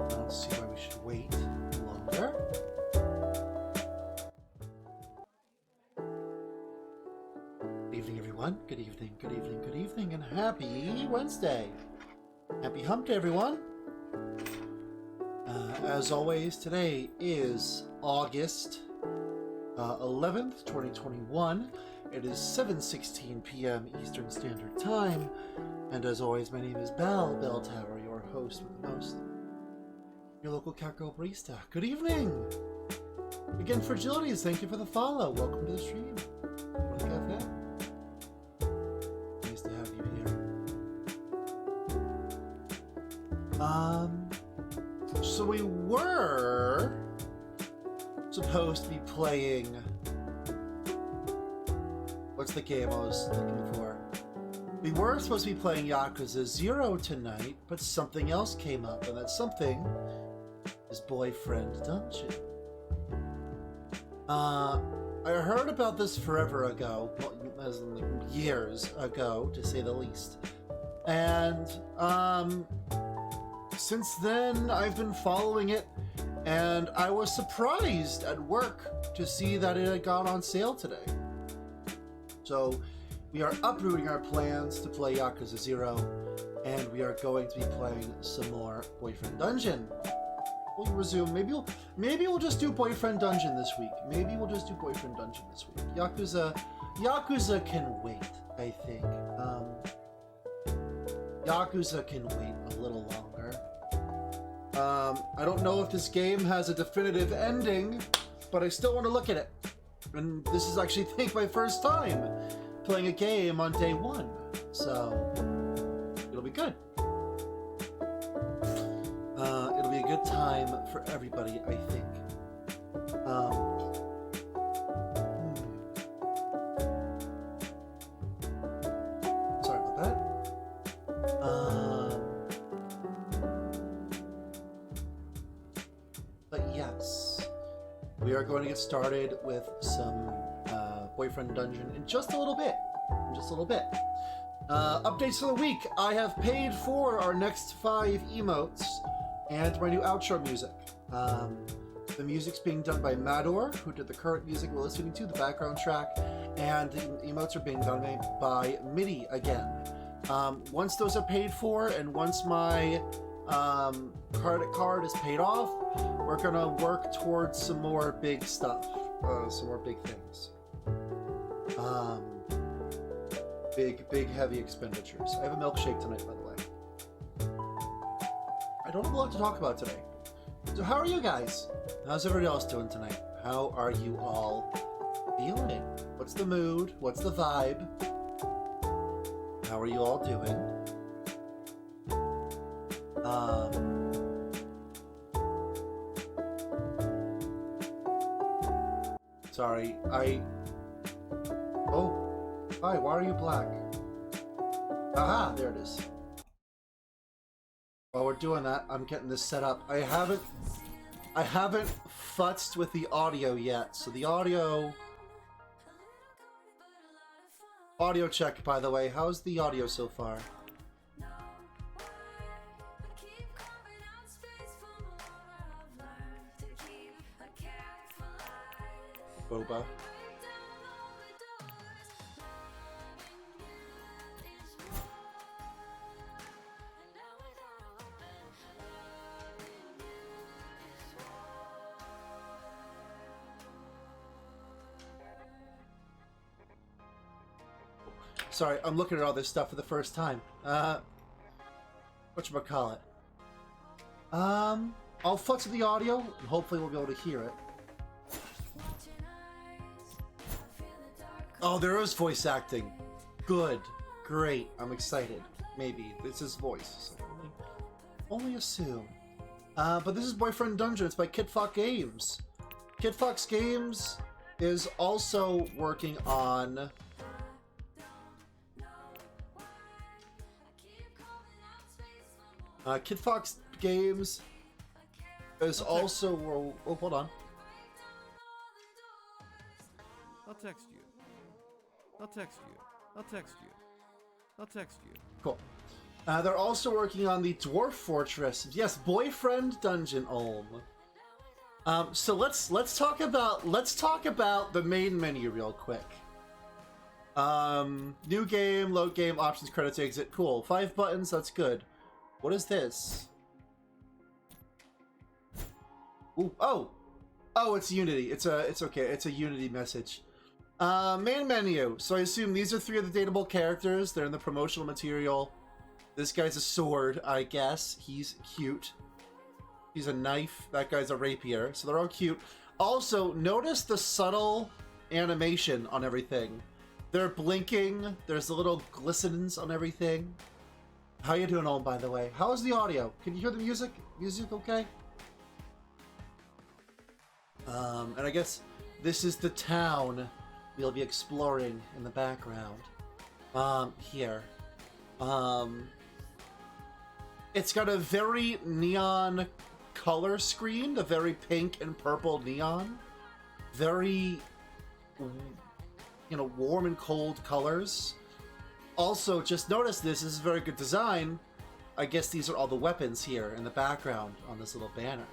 I don't see why we should wait longer. Good evening, everyone. Good evening, good evening, good evening, and happy Wednesday. Happy hump day, everyone. As always, today is August 11th, 2021. It is 7:16 p.m. Eastern Standard Time. And as always, my name is Belle Tower, your host with the most. Your local cat girl barista. Good evening! Again, Fragilities, thank you for the follow. Welcome to the stream. Welcome to the cafe. Nice to have you here. So we were supposed to be playing... What's the game I was looking for? We were supposed to be playing Yakuza 0 tonight, but something else came up, and that something is Boyfriend Dungeon. I heard about this forever ago, as in like years ago, to say the least. And since then, I've been following it, and I was surprised at work to see that it had gone on sale today. So we are uprooting our plans to play Yakuza 0, and we are going to be playing some more Boyfriend Dungeon. We'll resume. Maybe we'll just do Boyfriend Dungeon this week. Maybe we'll just do Boyfriend Dungeon this week. Yakuza can wait, I think. Yakuza can wait a little longer. I don't know if this game has a definitive ending, but I still want to look at it. And this is actually, I think, my first time playing a game on day one, so it'll be good. It'll be a good time for everybody, I think. Sorry about that. But yes, we are going to get started with some Boyfriend Dungeon in just a little bit. Updates for the week. I have paid for our next 5 emotes and my new outro music. The music's being done by Mador, who did the current music we're listening to, the background track, and the emotes are being done by MIDI again. Once those are paid for, and once my credit card is paid off, we're gonna work towards some more big stuff, some more big things. Big heavy expenditures. I have a milkshake tonight, by the way. I don't have a lot to talk about today. So how are you guys? How's everybody else doing tonight? How are you all feeling? What's the mood? What's the vibe? How are you all doing? Sorry, Oh, hi, why are you black? Aha, there it is. While we're doing that, I'm getting this set up. I haven't futzed with the audio yet, so the audio check, by the way. How's the audio so far? Boba. Sorry, I'm looking at all this stuff for the first time. Whatchamacallit? I'll futz with the audio, and hopefully we'll be able to hear it. Oh, there is voice acting. Good. Great. I'm excited. Maybe. This is voice. So only assume. But this is Boyfriend Dungeon. It's by KidFox Games. KidFox Games is also working on... KidFox Games is also... Oh, hold on. I'll text you. I'll text you. I'll text you. I'll text you. Cool. They're also working on the Dwarf Fortress. Yes, Boyfriend Dungeon Ulm. So let's talk about the main menu real quick. New game, load game, options, credits, exit. Cool. 5 buttons. That's good. What is this? Ooh, oh, it's Unity. It's okay. It's a Unity message. Main menu. So I assume these are 3 of the dateable characters. They're in the promotional material. This guy's a sword, I guess. He's cute. He's a knife. That guy's a rapier. So they're all cute. Also, notice the subtle animation on everything. They're blinking. There's the little glistens on everything. How you doing, Olm, by the way? How is the audio? Can you hear the music? Music okay? And I guess this is the town we'll be exploring in the background. Here. It's got a very neon color screen, a very pink and purple neon. Very, you know, warm and cold colors. Also, just notice this is very good design. I guess these are all the weapons here in the background on this little banner.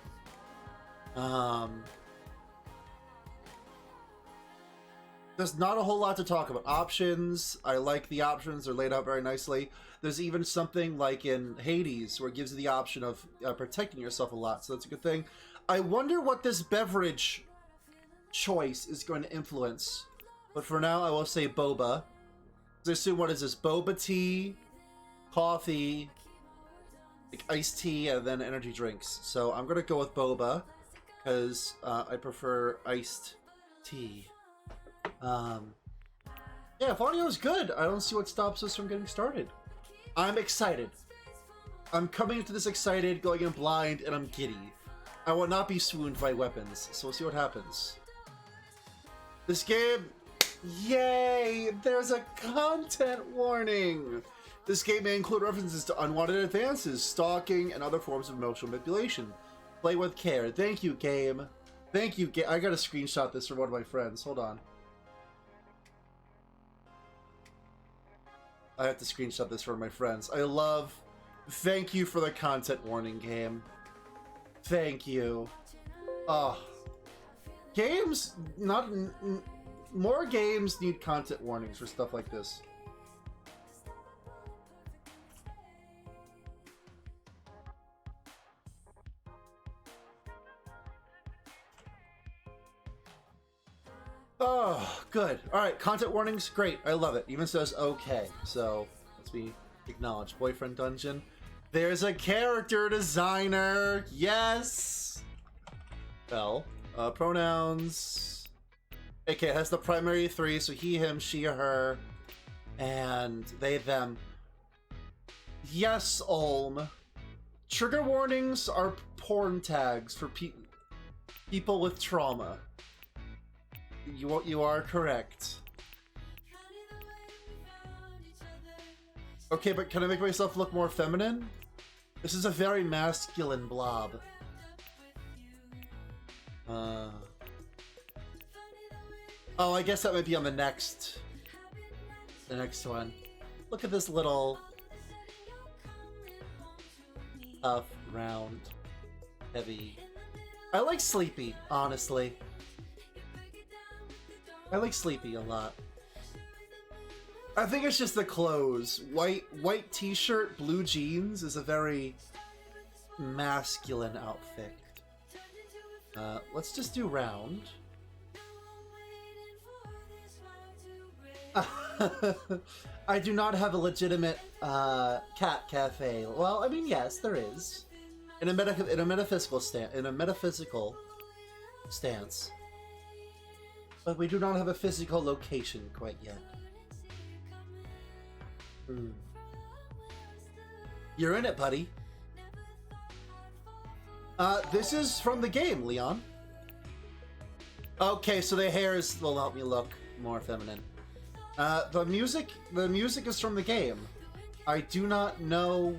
There's not a whole lot to talk about. Options, I like the options. They're laid out very nicely. There's even something like in Hades where it gives you the option of protecting yourself a lot, so that's a good thing. I wonder what this beverage choice is going to influence. But for now, I will say boba. I assume, what is this? Boba tea, coffee, like iced tea, and then energy drinks. So I'm going to go with boba because I prefer iced tea. Yeah, if audio is good, I don't see what stops us from getting started. I'm excited. I'm coming into this excited, going in blind, and I'm giddy. I will not be swooned by weapons, so we'll see what happens. This game, yay! There's a content warning! This game may include references to unwanted advances, stalking, and other forms of emotional manipulation. Play with care. Thank you, game. Thank you, game. I gotta screenshot this for one of my friends. Hold on. I have to screenshot this for my friends. I love... Thank you for the content warning, game. Thank you. Oh. Games... Not... More games need content warnings for stuff like this. Oh, good. Alright, content warnings, great. I love it. Even says okay. So, let's be acknowledged. Boyfriend dungeon. There's a character designer! Yes! Belle. Pronouns. Okay, it has the primary 3, so he, him, she, or her. And they, them. Yes, Ulm. Trigger warnings are porn tags for people with trauma. You are correct. Okay, but can I make myself look more feminine? This is a very masculine blob. Oh, I guess that might be on the next one. Look at this little tough, round, heavy. I like Sleepy, honestly. I like Sleepy a lot. I think it's just the clothes. White t-shirt, blue jeans is a very masculine outfit. Let's just do round. I do not have a legitimate cat cafe. Well, I mean, yes, there is. In a metaphysical stance. But we do not have a physical location quite yet. You're in it, buddy. This is from the game, Leon. Okay, so the hairs will help me look more feminine. The music is from the game. I do not know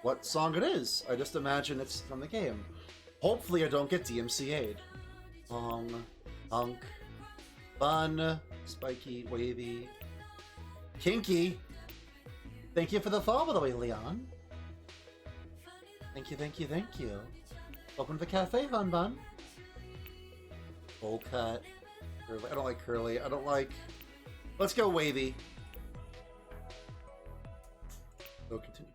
what song it is. I just imagine it's from the game. Hopefully I don't get DMCA'd. Long, punk, fun, spiky, wavy, kinky. Thank you for the follow, by the way, Leon. Thank you, thank you, thank you. Welcome to the cafe, Bun Bun. Bowl cut. Curly. I don't like curly. I don't like... Let's go wavy. Go continue.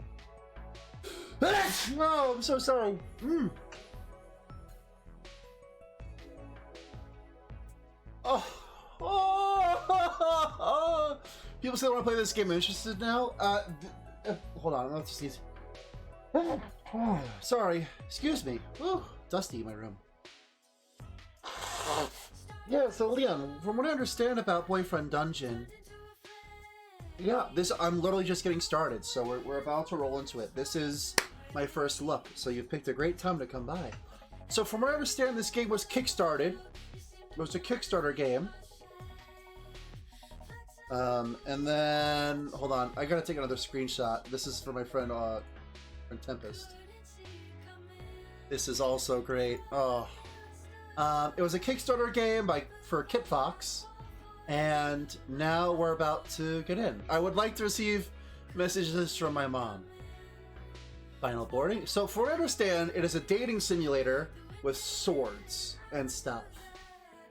No, I'm so sorry. Oh. Oh. People say they want to play this game. I'm interested now. Hold on. Let's just use... Sorry. Excuse me. Ooh, dusty in my room. Yeah, so Leon, from what I understand about Boyfriend Dungeon, yeah, I'm literally just getting started, so we're about to roll into it. This is my first look, so you've picked a great time to come by. So from what I understand, this game was kickstarted. It was a Kickstarter game. And then, hold on, I gotta take another screenshot. This is for my friend Tempest. This is also great. Oh. It was a Kickstarter game for Kit Fox, and now we're about to get in. I would like to receive messages from my mom. Final boarding. So, from what I understand, it is a dating simulator with swords and stuff.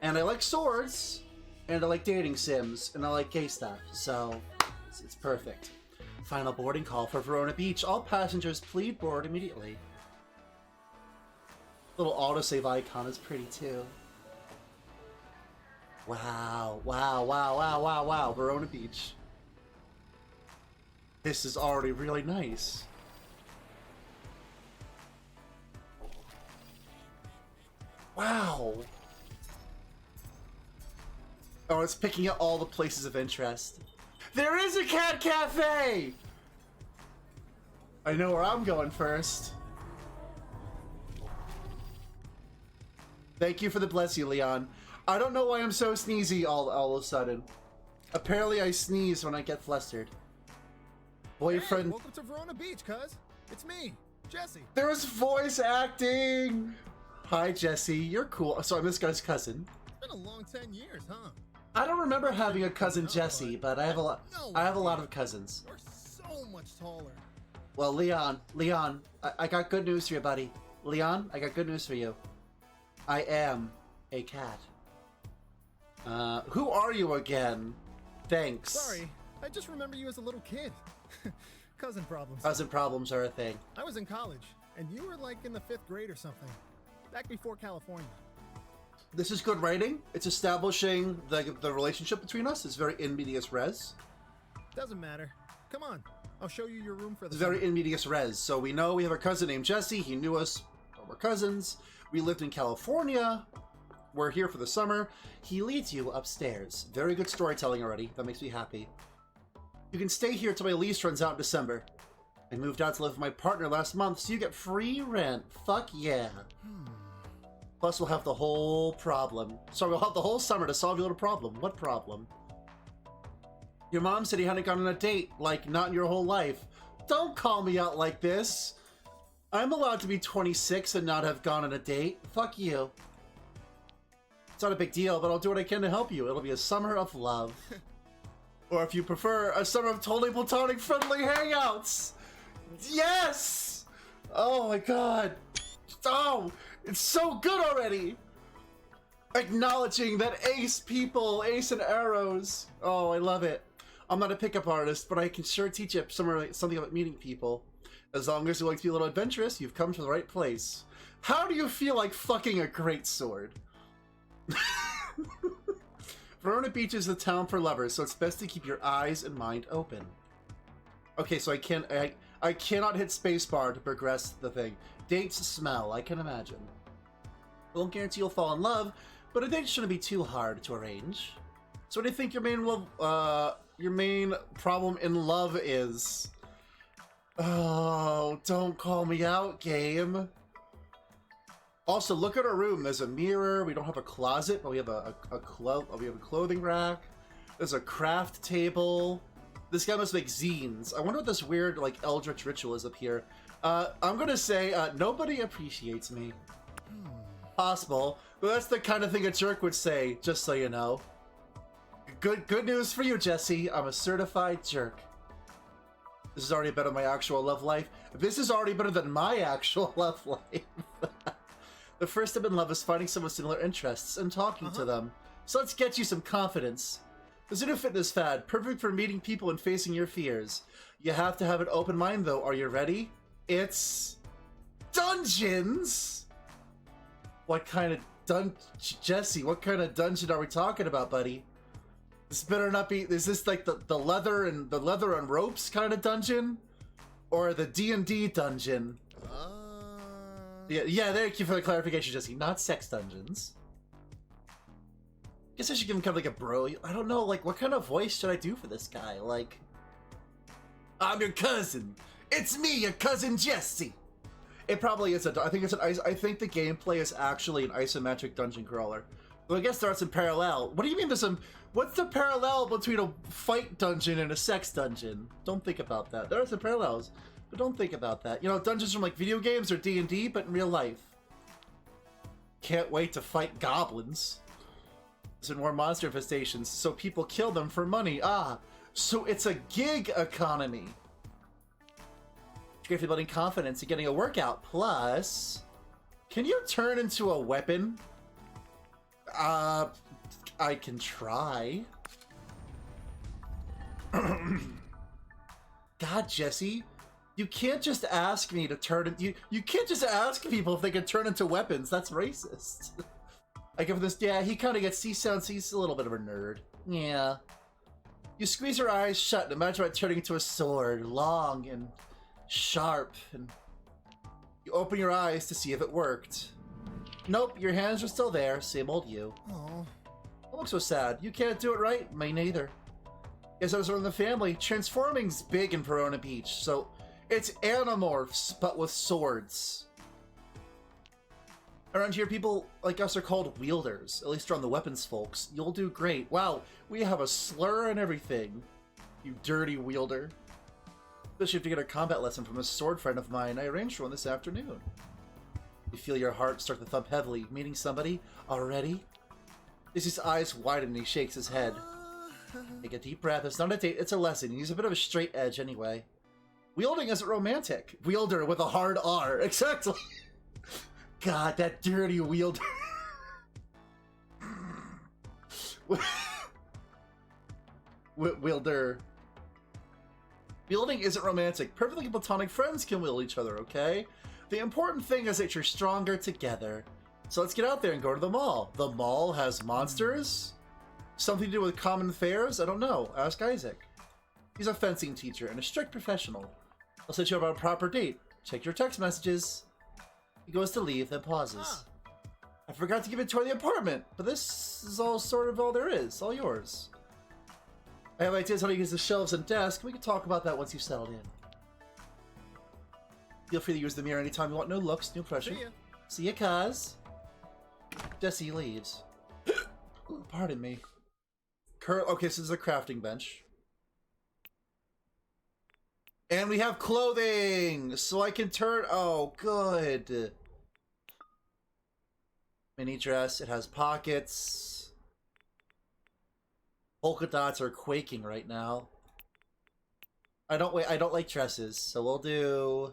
And I like swords, and I like dating sims, and I like gay stuff. So, it's perfect. Final boarding call for Verona Beach. All passengers please board immediately. Little autosave icon is pretty too. Wow, wow, wow, wow, wow, wow. Verona Beach. This is already really nice. Wow. Oh, it's picking up all the places of interest. There is a cat cafe! I know where I'm going first. Thank you for the bless you, Leon. I don't know why I'm so sneezy all of a sudden. Apparently I sneeze when I get flustered. Boyfriend... Hey, welcome to Verona Beach, cuz. It's me, Jesse. There's voice acting! Hi, Jesse. You're cool. So I'm this guy's cousin. It's been a long 10 years, huh? I don't remember having a cousin Jesse, but I have a lot. I have a lot of cousins. You're so much taller. Well, Leon, I got good news for you, buddy. Leon, I got good news for you. I am a cat. Who are you again? Thanks. Sorry, I just remember you as a little kid. Cousin problems. Cousin problems are a thing. I was in college, and you were like in the 5th grade or something. Back before California. This is good writing. It's establishing the relationship between us. It's very in medias res. Doesn't matter. Come on, I'll show you your room for the It's very in medias res. So we know we have a cousin named Jesse. He knew us. We're cousins. We lived in California. We're here for the summer. He leads you upstairs. Very good storytelling already. That makes me happy. You can stay here till my lease runs out in December. I moved out to live with my partner last month, so you get free rent. Fuck yeah. Plus, we'll have the whole problem. Sorry, we'll have the whole summer to solve your little problem. What problem? Your mom said you hadn't gone on a date, like, not in your whole life. Don't call me out like this. I'm allowed to be 26 and not have gone on a date. Fuck you. It's not a big deal, but I'll do what I can to help you. It'll be a summer of love. Or if you prefer, a summer of totally platonic friendly hangouts. Yes! Oh my god. Oh, it's so good already. Acknowledging that ace people, ace and arrows. Oh, I love it. I'm not a pickup artist, but I can sure teach you something about meeting people. As long as you like to be a little adventurous, you've come to the right place. How do you feel like fucking a great sword? Verona Beach is the town for lovers, so it's best to keep your eyes and mind open. Okay, so I cannot hit spacebar to progress the thing. Dates smell, I can imagine. I won't guarantee you'll fall in love, but a date shouldn't be too hard to arrange. So what do you think your main problem in love is? Oh, don't call me out, game. Also, look at our room. There's a mirror. We don't have a closet, but we have a clothing rack. There's a craft table. This guy must make zines. I wonder what this weird, like, eldritch ritual is up here. I'm gonna say, nobody appreciates me. Possible, but that's the kind of thing a jerk would say, just so you know. Good news for you, Jesse. I'm a certified jerk. This is already better than my actual love life. This is already better than my actual love life. The first step in love is finding someone with similar interests and talking to them. So let's get you some confidence. There's a new fitness fad, perfect for meeting people and facing your fears. You have to have an open mind though. Are you ready? It's... dungeons! What kind of Jesse, what kind of dungeon are we talking about, buddy? This better not be... Is this like the leather and ropes kind of dungeon? Or the D&D dungeon? Yeah, thank you for the clarification, Jesse. Not sex dungeons. Guess I should give him kind of like a bro. I don't know, like, what kind of voice should I do for this guy? Like, I'm your cousin. It's me, your cousin Jesse. It probably is I think the gameplay is actually an isometric dungeon crawler. Well, I guess there are some parallel. What do you mean there's some... What's the parallel between a fight dungeon and a sex dungeon? Don't think about that. There are some parallels, but don't think about that. You know, dungeons from like video games or D&D, but in real life. Can't wait to fight goblins. There's more monster infestations, so people kill them for money. Ah, so it's a gig economy. It's great for building confidence and getting a workout. Plus, can you turn into a weapon? I can try. God, Jesse, you can't just ask me to turn... You can't just ask people if they can turn into weapons. That's racist. I give this... Yeah, he kind of gets... He's a little bit of a nerd. Yeah. You squeeze your eyes shut and imagine it turning into a sword. Long and sharp. And you open your eyes to see if it worked. Nope, your hands are still there. Same old you. Oh. Don't look so sad. You can't do it right? Me neither. Guess I was in the family. Transforming's big in Verona Beach, so it's Animorphs, but with swords. Around here, people like us are called wielders. At least around the weapons folks. You'll do great. Wow, we have a slur and everything. You dirty wielder. Especially if you get a combat lesson from a sword friend of mine. I arranged for one this afternoon. You feel your heart start to thump heavily. Meeting somebody? Already? His eyes widen and he shakes his head. Take a deep breath. It's not a date, it's a lesson. He's a bit of a straight edge anyway. Wielding isn't romantic. Wielder with a hard R. Exactly. God, that dirty wielder. Wielder. Wielding isn't romantic. Perfectly platonic friends can wield each other, okay? The important thing is that you're stronger together. So let's get out there and go to the mall. The mall has monsters? Something to do with common fares? I don't know. Ask Isaac. He's a fencing teacher and a strict professional. I'll set you up on a proper date. Check your text messages. He goes to leave, then pauses. I forgot to give a tour of the apartment, but this is all sort of all there is. All yours. I have ideas how to use the shelves and desk. We can talk about that once you've settled in. Feel free to use the mirror anytime you want. No looks, no pressure. See ya. See ya, Kaz. Jesse leaves. Ooh, pardon me. Okay, so this is a crafting bench. And we have clothing! So I can turn... Oh, good. Mini dress. It has pockets. Polka dots are quaking right now. I don't like dresses, so we'll do...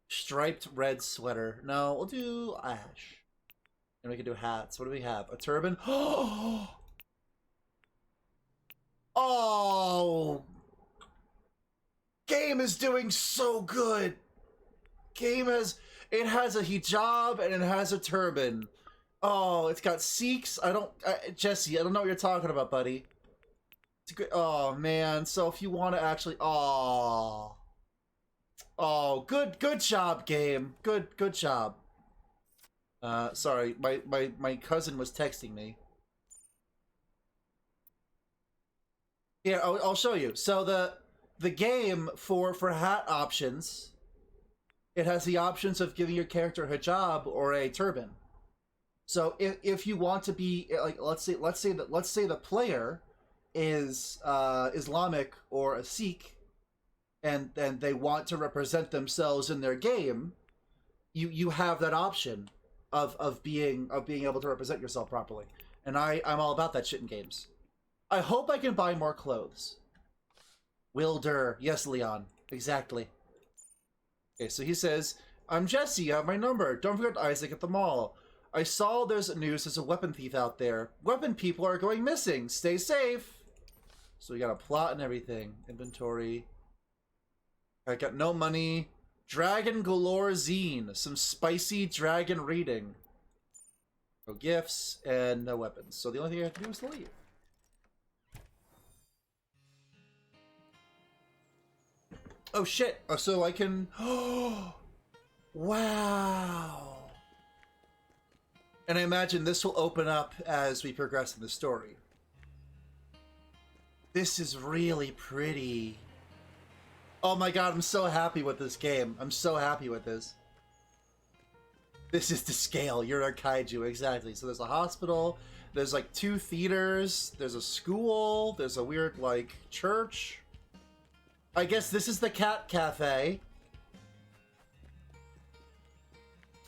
striped red sweater. No, we'll do ash. And we can do hats. What do we have? A turban? Oh! Game is doing so good! Game has... It has a hijab and it has a turban. Oh, it's got Sikhs. Jesse, I don't know what you're talking about, buddy. It's good. Oh, man. So if you want to actually... Oh... Oh, good job, game. Good job. Sorry, my cousin was texting me. Here, I'll show you. So the game for hat options, it has the options of giving your character a hijab or a turban. So if you want to be like, let's say the player is Islamic or a Sikh, and they want to represent themselves in their game, you have that option of being able to represent yourself properly. And I'm all about that shit in games. I hope I can buy more clothes. Wilder, yes, Leon. Exactly. Okay, so he says, I'm Jesse, you have my number. Don't forget Isaac at the mall. I saw there's news there's a weapon thief out there. Weapon people are going missing. Stay safe. So we got a plot and everything. Inventory. I got no money. Dragon Galore Zine. Some spicy dragon reading. No gifts and no weapons. So the only thing I have to do is to leave. Oh shit. Oh, so I can... Wow. And I imagine this will open up as we progress in the story. This is really pretty. Oh my god, I'm so happy with this game. I'm so happy with this. This is the scale. You're a kaiju, exactly. So there's a hospital, there's like 2 theaters, there's a school, there's a weird like church. I guess this is the cat cafe.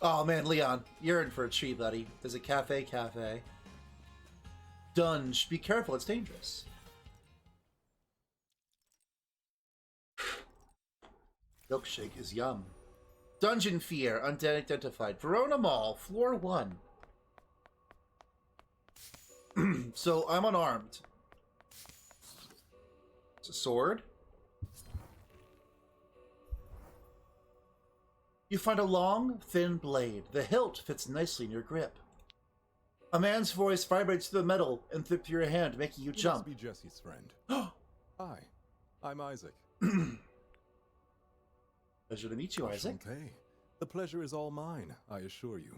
Oh man, Leon, you're in for a treat, buddy. There's a cafe. Dunj. Be careful, it's dangerous. Milkshake is yum. Dungeon Fear, unidentified. Verona Mall, floor 1. So I'm unarmed. It's a sword. You find a long, thin blade. The hilt fits nicely in your grip. A man's voice vibrates through the metal and through your hand, making you jump. You must be Jesse's friend. Hi, I'm Isaac. Pleasure to meet you, Isaac. Enchanté. The pleasure is all mine, I assure you.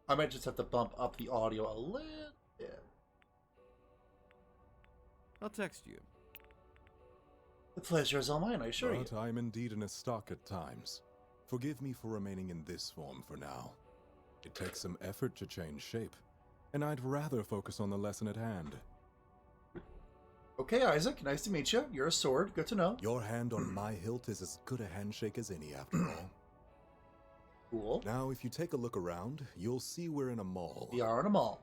I might just have to bump up the audio a little bit. I'll text you. The pleasure is all mine, I assure you. But I'm indeed in a stock at times. Forgive me for remaining in this form for now. It takes some effort to change shape, and I'd rather focus on the lesson at hand. Okay, Isaac, nice to meet you. You're a sword, good to know. Your hand on my hilt is as good a handshake as any, after all. Cool. Now, if you take a look around, you'll see we're in a mall. We are in a mall.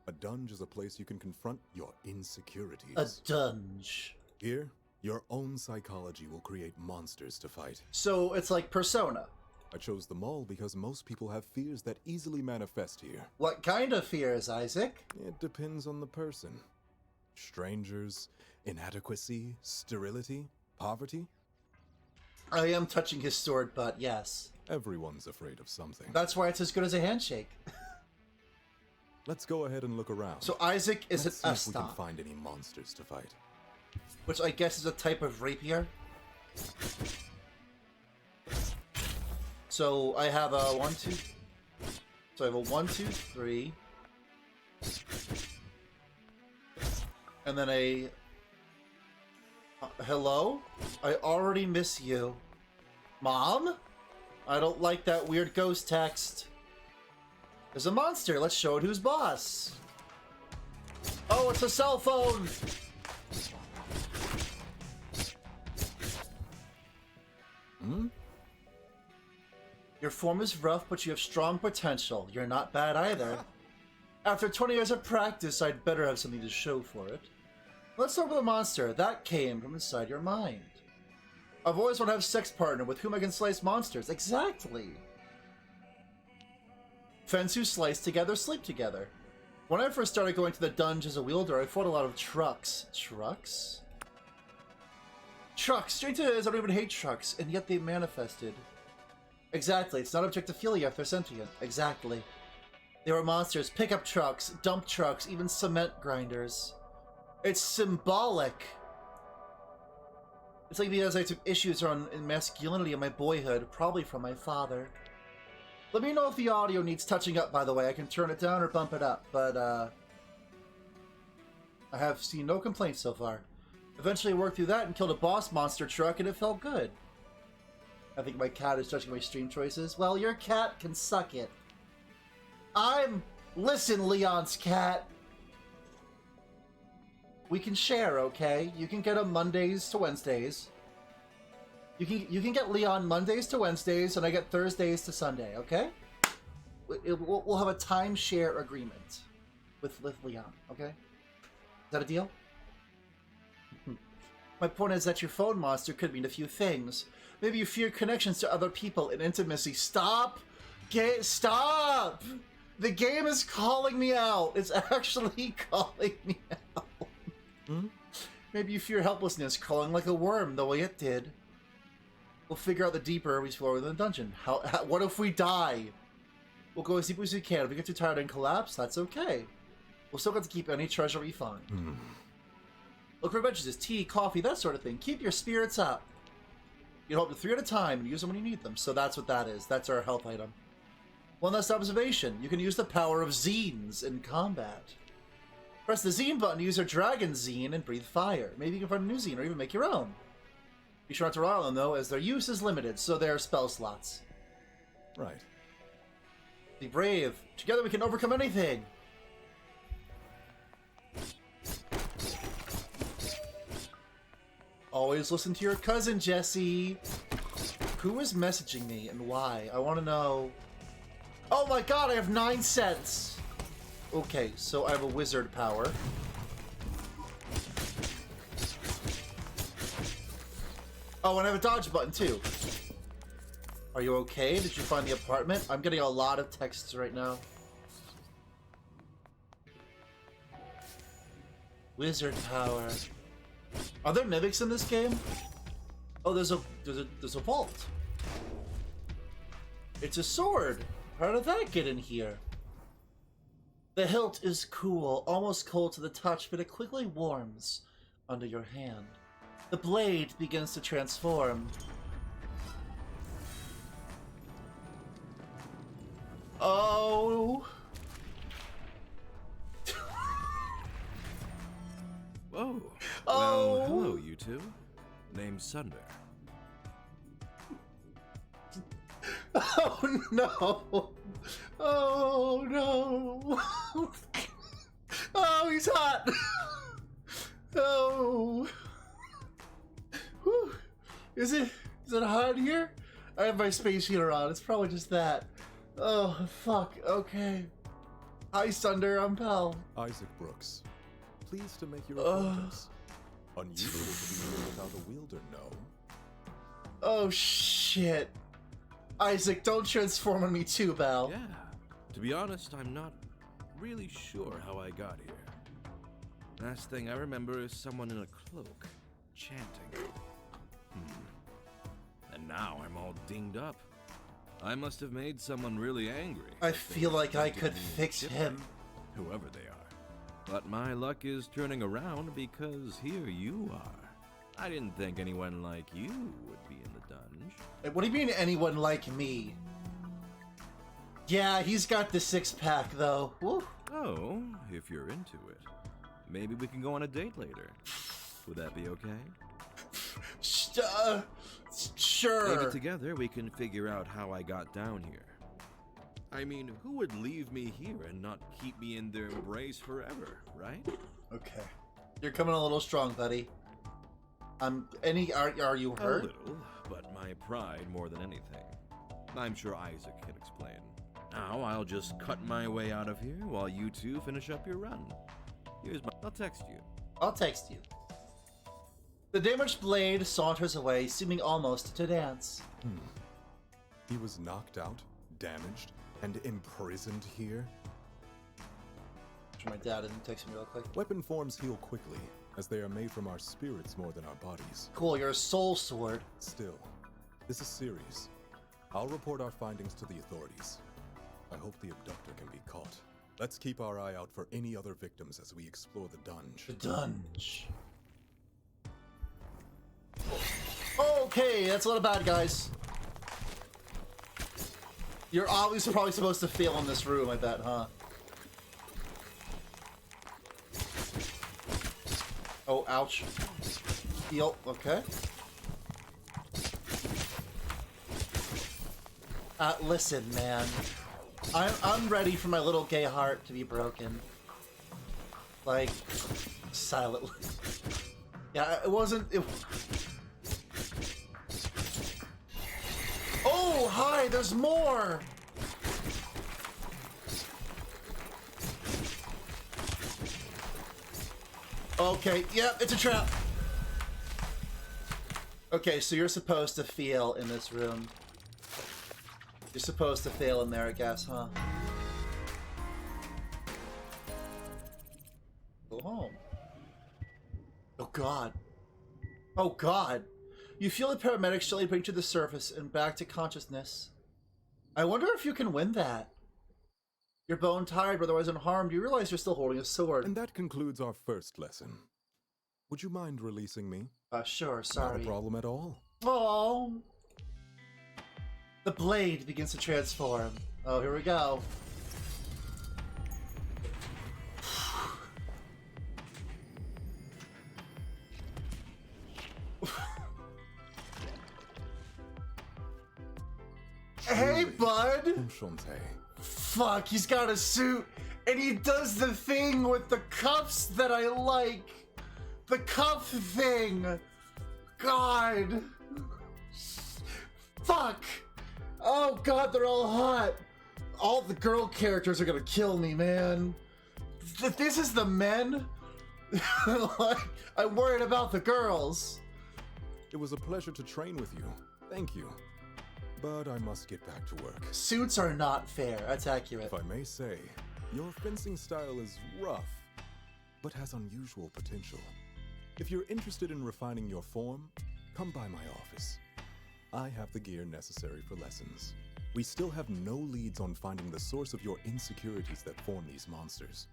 A dunj is a place you can confront your insecurities. A dunj. Here, your own psychology will create monsters to fight. So it's like Persona. I chose the mall because most people have fears that easily manifest here. What kind of fears, Isaac? It depends on the person. Strangers, inadequacy, sterility, poverty. I am touching his sword butt, yes. Everyone's afraid of something. That's why it's as good as a handshake. Let's go ahead and look around. So Isaac is Let's an see if we can Eston, find any monsters to fight. which I guess is a type of rapier. So I have a 1, 2. So I have a 1, 2, 3. And then a... hello? I already miss you. Mom? I don't like that weird ghost text. There's a monster. Let's show it who's boss. Oh, it's a cell phone! Your form is rough, but you have strong potential. You're not bad either. After 20 years of practice, I'd better have something to show for it. Let's start with the monster. That came from inside your mind. I've always wanted to have a sex partner with whom I can slice monsters. Exactly. Friends who slice together sleep together. When I first started going to the dunj as a wielder, I fought a lot of trucks. Trucks? Trucks! Strange it is, I don't even hate trucks, and yet they manifested. Exactly, it's not objectophilia if they're sentient. Exactly. They were monsters, pickup trucks, dump trucks, even cement grinders. It's symbolic. It's like because I took issues on masculinity in my boyhood, probably from my father. Let me know if the audio needs touching up, by the way. I can turn it down or bump it up, but I have seen no complaints so far. Eventually I worked through that and killed a boss monster truck, and it felt good. I think my cat is judging my stream choices. Well, your cat can suck it. Listen, Leon's cat. We can share, okay? You can get him Mondays to Wednesdays. You can get Leon Mondays to Wednesdays, and I get Thursdays to Sunday, okay? We'll have a timeshare agreement with Leon, okay? Is that a deal? My point is that your phone monster could mean a few things. Maybe you fear connections to other people and intimacy. Stop! Stop! The game is calling me out. It's actually calling me out. Maybe you fear helplessness, crawling like a worm the way it did. We'll figure out the deeper we explore within the dungeon. What if we die? We'll go as deep as we can. If we get too tired and collapse, that's okay. We'll still get to keep any treasure we find. Look for beverages, tea, coffee, that sort of thing. Keep your spirits up. You can hold them 3 at a time and use them when you need them. So that's what that is. That's our health item. One last observation. You can use the power of zines in combat. Press the zine button to use your dragon zine and breathe fire. Maybe you can find a new zine or even make your own. Be sure not to rely on them, though, as their use is limited, so they're spell slots. Right. Be brave. Together we can overcome anything. Always listen to your cousin, Jesse. Who is messaging me and why? I want to know. Oh my god, I have 9 cents. Okay, so I have a wizard power. Oh, and I have a dodge button too. Are you okay? Did you find the apartment? I'm getting a lot of texts right now. Wizard power. Are there mimics in this game? Oh, there's a vault. It's a sword. How did that get in here? The hilt is cool, almost cold to the touch, but it quickly warms under your hand. The blade begins to transform. Oh. Whoa. Oh. Well, hello, you two. Name's Sunder. Oh no! Oh no! Oh, he's hot! Oh! Whew. Is it hot here? I have my space heater on. It's probably just that. Oh fuck. Okay. Hi, Sunder. I'm Belle. Isaac Brooks. Pleased to make your acquaintance. Unusual to be here without a wielder, no? Oh shit. Isaac, don't transform on me too, Belle. Yeah. To be honest, I'm not really sure how I got here. Last thing I remember is someone in a cloak, chanting. And now I'm all dinged up. I must have made someone really angry. I feel like I could fix him. Whoever they are. But my luck is turning around because here you are. I didn't think anyone like you would be in the dunj. What do you mean anyone like me? Yeah, he's got the 6-pack though. Woo. Oh, if you're into it. Maybe we can go on a date later. Would that be okay? Sure. Maybe together we can figure out how I got down here. I mean, who would leave me here and not keep me in their embrace forever, right? Okay. You're coming a little strong, buddy. Are you hurt? A little, but my pride more than anything. I'm sure Isaac can explain. Now I'll just cut my way out of here while you two finish up your run. I'll text you. I'll text you. The damaged blade saunters away, seeming almost to dance. He was knocked out, damaged, and imprisoned here? My dad didn't text me real quick. Weapon forms heal quickly, as they are made from our spirits more than our bodies. Cool, you're a soul sword. Still, this is serious. I'll report our findings to the authorities. I hope the abductor can be caught. Let's keep our eye out for any other victims as we explore the dunj. The dunj. Okay, that's a lot of bad guys. You're obviously probably supposed to fail in this room, I bet, huh? Oh, ouch. Heal, okay. Listen, man. I'm ready for my little gay heart to be broken. Like, silently. Yeah, it wasn't... Oh, hi, there's more! Okay, yep, it's a trap. Okay, so you're supposed to feel in this room. You're supposed to fail in there, I guess, huh? Go home. Oh god. Oh god. You feel the paramedics gently bring you to the surface and back to consciousness. I wonder if you can win that. You're bone tired, but otherwise unharmed. You realize you're still holding a sword. And that concludes our first lesson. Would you mind releasing me? Sure, sorry. Not a problem at all. Oh. The blade begins to transform. Oh, here we go. Hey, bud! Enchanté. Fuck, he's got a suit, and he does the thing with the cuffs that I like. The cuff thing. God. Fuck. Oh god, they're all hot. All the girl characters are gonna kill me, man. If this is the men, like, I'm worried about the girls. It was a pleasure to train with you. Thank you. But I must get back to work. Suits are not fair. That's accurate. If I may say, your fencing style is rough, but has unusual potential. If you're interested in refining your form, come by my office. I have the gear necessary for lessons. We still have no leads on finding the source of your insecurities that form these monsters.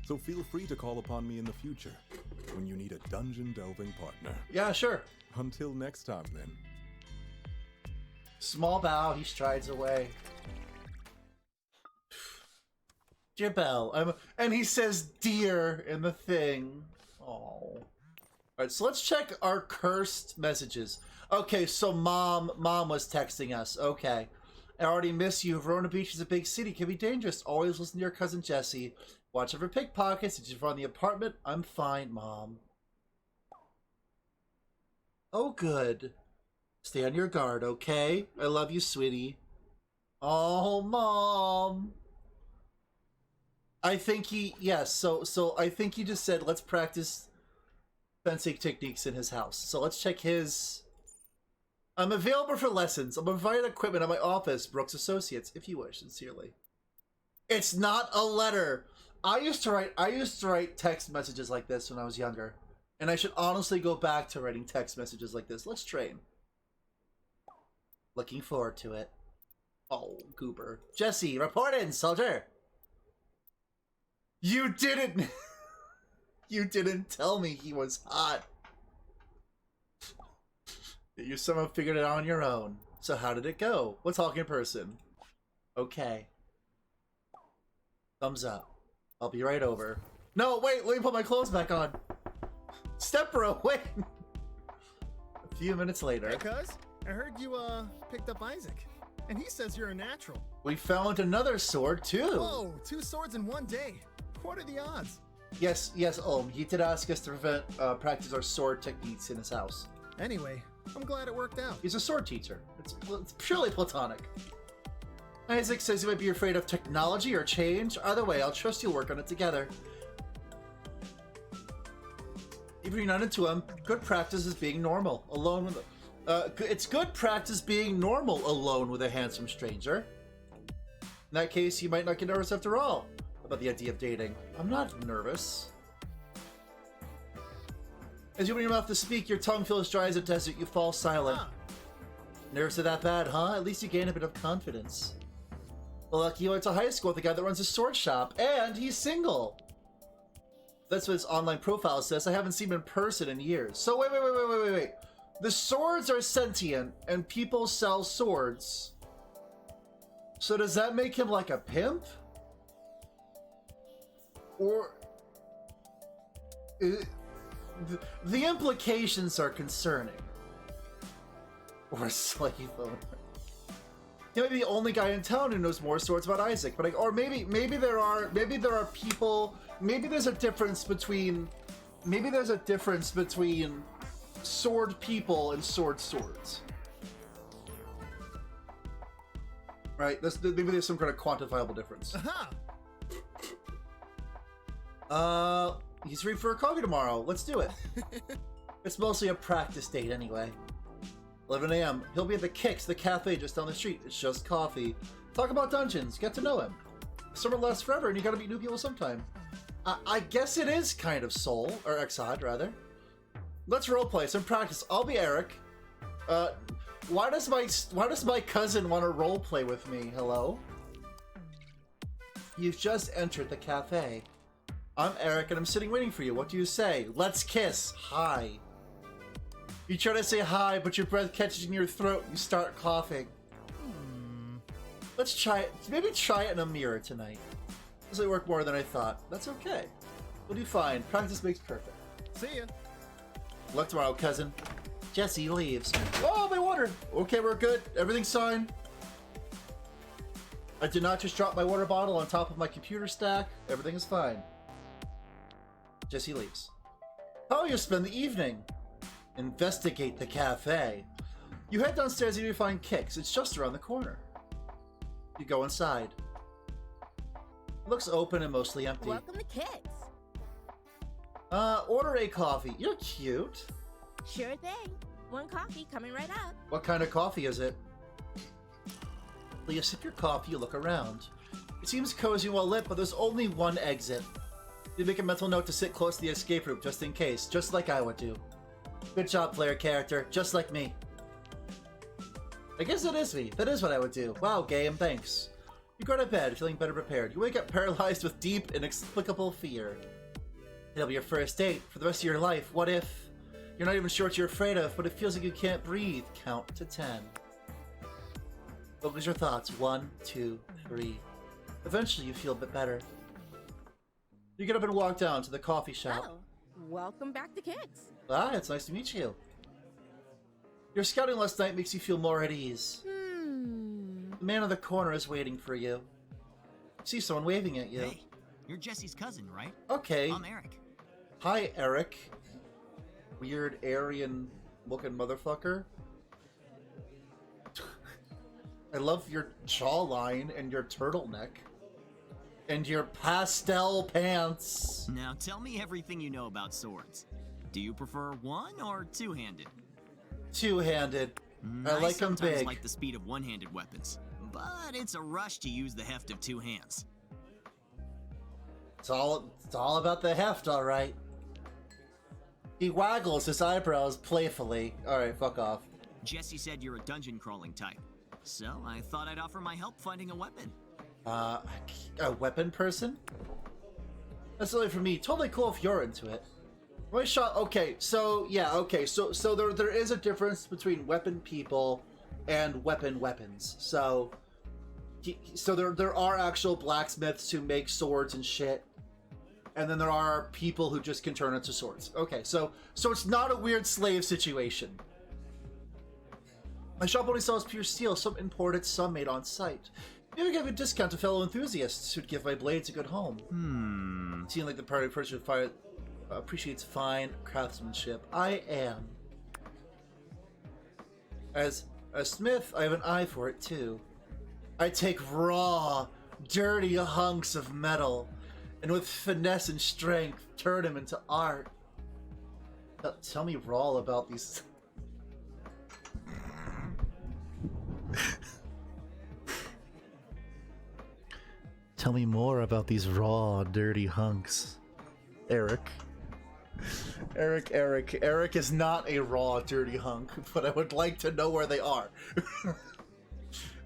So feel free to call upon me in the future when you need a dungeon delving partner. Yeah, sure. Until next time, then. Small bow, he strides away. Dear Belle, and he says dear in the thing. Oh. Alright, so let's check our cursed messages. Okay, so mom was texting us. Okay. I already miss you. Verona Beach is a big city. Can be dangerous. Always listen to your cousin Jesse. Watch out for pickpockets. Did you find the apartment? I'm fine, Mom. Oh, good. Stay on your guard, okay? I love you, sweetie. Oh, Mom. I think he... Yes, so I think he just said, let's practice fencing techniques in his house. So let's check his... I'm available for lessons. I'm providing equipment at my office, Brooks Associates, if you wish, sincerely. It's not a letter. I used to write text messages like this when I was younger. And I should honestly go back to writing text messages like this. Let's train. Looking forward to it. Oh, goober. Jesse, report in, soldier. You didn't... You didn't tell me he was hot. You somehow figured it out on your own. So how did it go? We'll talk in person. Okay. Thumbs up. I'll be right over. No, wait, let me put my clothes back on. Step bro, wait. A few minutes later. Hey, cuz, I heard you, picked up Isaac. And he says you're a natural. We found another sword, too. Whoa, 2 swords in one day. What are the odds? Yes, he did ask us to practice our sword techniques in his house. Anyway, I'm glad it worked out. He's a sword teacher. It's purely platonic. Isaac says he might be afraid of technology or change. Either way, I'll trust you'll work on it together. If you're not into him, good practice is being normal, alone with it's good practice being normal alone with a handsome stranger. In that case, you might not get nervous after all about the idea of dating. I'm not nervous. As you open your mouth to speak, your tongue feels dry as a desert. You fall silent. Nerves are that bad, huh? At least you gain a bit of confidence. Well, lucky you went to high school with the guy that runs a sword shop, and he's single. That's what his online profile says. I haven't seen him in person in years. So wait. The swords are sentient, and people sell swords. So does that make him like a pimp? Or... The implications are concerning. Or a slave owner. He might be the only guy in town who knows more swords about Isaac, but maybe there are people. Maybe there's a difference between sword people and swords. Right? Maybe there's some kind of quantifiable difference. He's free for a coffee tomorrow. Let's do it. It's mostly a practice date anyway. 11 a.m. He'll be at the Kicks, the cafe just down the street. It's just coffee. Talk about dungeons. Get to know him. Summer lasts forever, and you gotta meet new people sometime. I guess it is kind of Soul, or Exod, rather. Let's roleplay some practice. I'll be Eric. Why does my cousin want to roleplay with me? Hello? You've just entered the cafe. I'm Eric, and I'm sitting waiting for you. What do you say? Let's kiss. Hi. You try to say hi, but your breath catches in your throat. You start coughing. Let's try it. Maybe try it in a mirror tonight. This will work more than I thought. That's okay. We'll do fine. Practice makes perfect. See ya. Luck tomorrow, cousin. Jesse leaves. Oh, my water! Okay, we're good. Everything's fine. I did not just drop my water bottle on top of my computer stack. Everything is fine. Jesse leaves. How will you spend the evening? Investigate the cafe. You head downstairs and you find Kicks. It's just around the corner. You go inside. It looks open and mostly empty. Welcome to Kicks. Order a coffee. You're cute. Sure thing. One coffee coming right up. What kind of coffee is it? While you sip your coffee, you look around. It seems cozy and well lit, but there's only one exit. You make a mental note to sit close to the escape route just in case, just like I would do. Good job, player character, just like me. I guess it is me. That is what I would do. Wow, game, thanks. You go to bed, feeling better prepared. You wake up paralyzed with deep, inexplicable fear. It'll be your first date for the rest of your life. What if? You're not even sure what you're afraid of, but it feels like you can't breathe. Count to 10. Focus your thoughts. 1, 2, 3. Eventually, you feel a bit better. You get up and walk down to the coffee shop. Oh, welcome back to Kicks. Ah, it's nice to meet you. Your scouting last night makes you feel more at ease. The man in the corner is waiting for you. You see someone waving at you. Hey, you're Jesse's cousin, right? Okay. I'm Eric. Hi, Eric. Weird Aryan-looking motherfucker. I love your jawline and your turtleneck. And your pastel pants. Now tell me everything you know about swords. Do you prefer one or two-handed? Two-handed. I like them sometimes big. like the speed of one-handed weapons, but it's a rush to use the heft of two hands. It's all about the heft, all right. He waggles his eyebrows playfully. All right, fuck off. Jesse said you're a dungeon crawling type, so I thought I'd offer my help finding a weapon. A weapon person? That's only for me. Totally cool if you're into it. My shot. Okay, so yeah. Okay, so there is a difference between weapon people and weapons. So there are actual blacksmiths who make swords and shit, and then there are people who just can turn into swords. Okay, so it's not a weird slave situation. My shop only sells pure steel, some imported, some made on site. Maybe give a discount to fellow enthusiasts who'd give my blades a good home. Seeing like the party person appreciates fine craftsmanship. I am. As a smith, I have an eye for it too. I take raw, dirty hunks of metal, and with finesse and strength, turn them into art. Tell me raw about these. Tell me more about these raw, dirty hunks. Eric is not a raw, dirty hunk, but I would like to know where they are.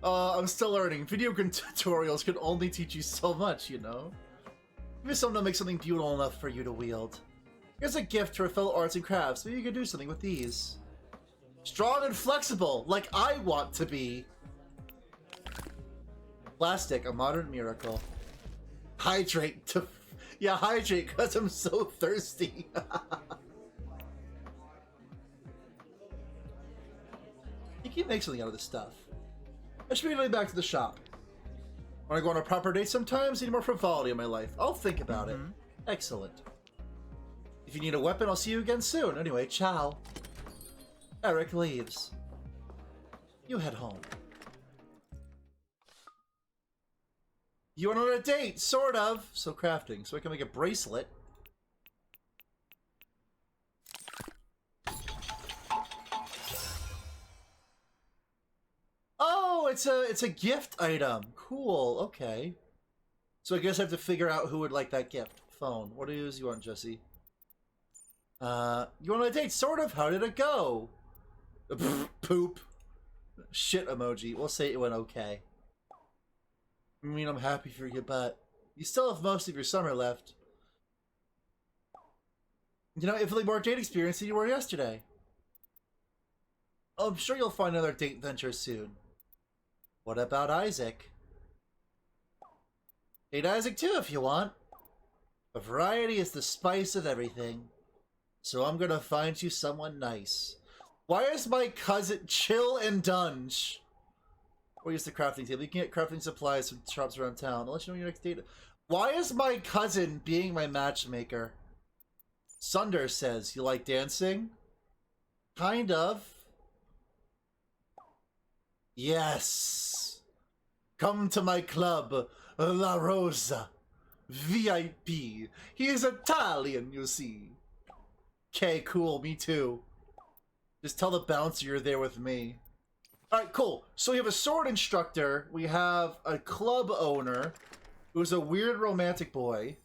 I'm still learning. Video game tutorials can only teach you so much, you know? Maybe someone will make something beautiful enough for you to wield. Here's a gift to our fellow arts and crafts. Maybe you can do something with these. Strong and flexible, like I want to be. Plastic, a modern miracle. Hydrate to... Yeah, hydrate, because I'm so thirsty. You can make something out of this stuff. I should be getting back to the shop. Want to go on a proper date sometimes? Need more frivolity in my life. I'll think about it. Excellent. If you need a weapon, I'll see you again soon. Anyway, ciao. Eric leaves. You head home. You went on a date, sort of. So crafting, so I can make a bracelet. it's a gift item. Cool. Okay. So I guess I have to figure out who would like that gift. Phone. What news you want, Jesse? You want on a date? Sort of. How did it go? Poop. Shit emoji. We'll say it went okay. I mean, I'm happy for you, but you still have most of your summer left. You know, infinitely more date experience than you were yesterday. I'm sure you'll find another date venture soon. What about Isaac? Date Isaac too if you want. A variety is the spice of everything. So I'm gonna find you someone nice. Why is my cousin chill and dunj? Or use the crafting table. You can get crafting supplies from shops around town. I'll let you know your next date. Why is my cousin being my matchmaker? Sunder says, you like dancing? Kind of. Yes. Come to my club, La Rosa. VIP. He is Italian, you see. Okay, cool, me too. Just tell the bouncer you're there with me. Alright, cool. So we have a sword instructor. We have a club owner who's a weird romantic boy.